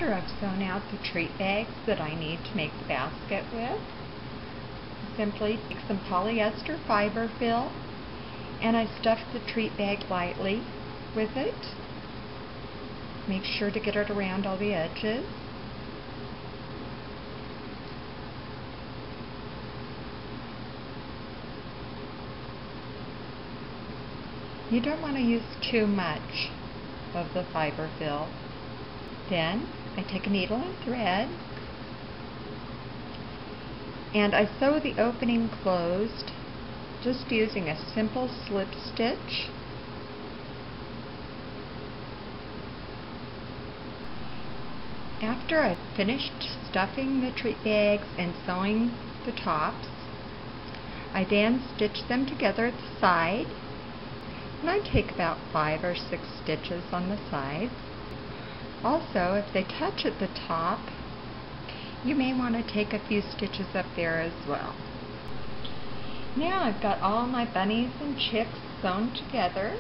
After I've sewn out the treat bags that I need to make the basket with, simply take some polyester fiber fill and I stuff the treat bag lightly with it. Make sure to get it around all the edges. You don't want to use too much of the fiber fill. Then I take a needle and thread and I sew the opening closed just using a simple slip stitch. After I've finished stuffing the treat bags and sewing the tops, I then stitch them together at the side. And I take about 5 or 6 stitches on the sides. Also, if they touch at the top, you may want to take a few stitches up there as well. Now I've got all my bunnies and chicks sewn together,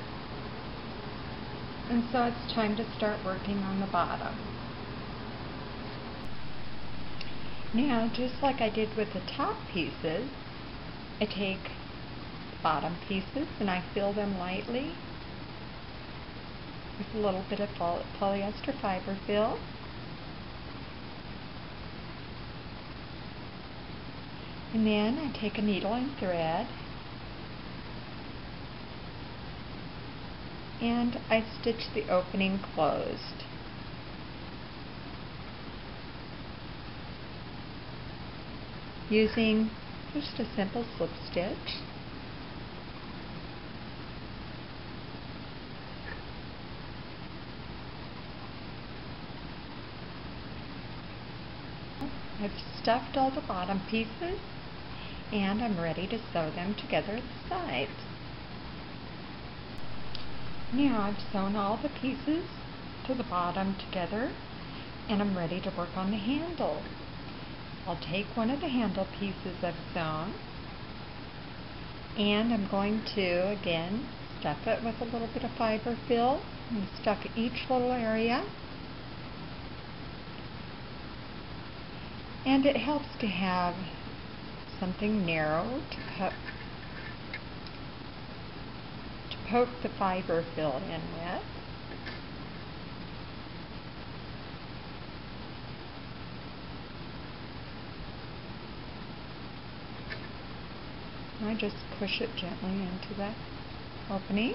and so it's time to start working on the bottom. Now, just like I did with the top pieces, I take the bottom pieces and I fill them lightly with a little bit of polyester fiber fill. And then I take a needle and thread and I stitch the opening closed. Using just a simple slip stitch. I've stuffed all the bottom pieces and I'm ready to sew them together at the sides. Now I've sewn all the pieces to the bottom together and I'm ready to work on the handle. I'll take one of the handle pieces I've sewn and I'm going to again stuff it with a little bit of fiber fill and stuff each little area. And it helps to have something narrow to poke the fiber fill in with. I just push it gently into the opening.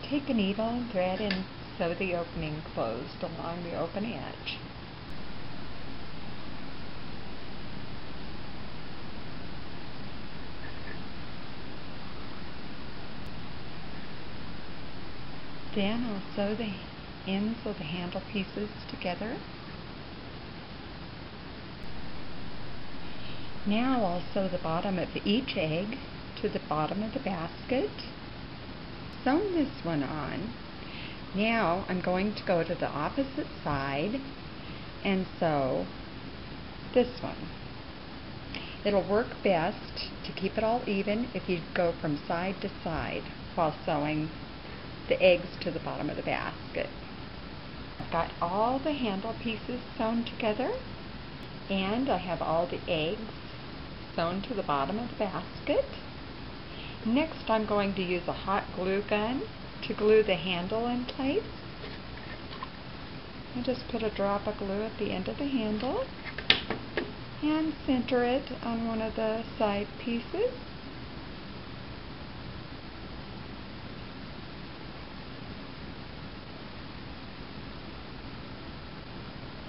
Take a needle and thread and sew the opening closed along the open edge. Then I'll sew the ends of the handle pieces together. Now I'll sew the bottom of each egg to the bottom of the basket. Sewn this one on. Now I'm going to go to the opposite side and sew this one. It'll work best to keep it all even if you go from side to side while sewing the eggs to the bottom of the basket. I've got all the handle pieces sewn together and I have all the eggs sewn to the bottom of the basket. Next I'm going to use a hot glue gun to glue the handle in place. I just put a drop of glue at the end of the handle and center it on one of the side pieces.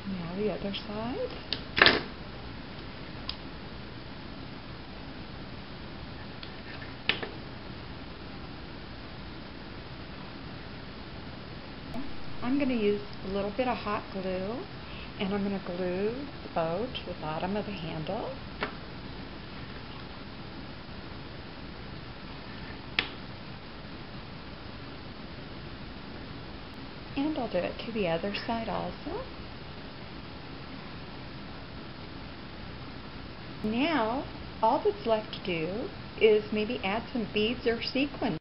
Now the other side. I'm going to use a little bit of hot glue and I'm going to glue the bow to the bottom of the handle. And I'll do it to the other side also. Now, all that's left to do is maybe add some beads or sequins.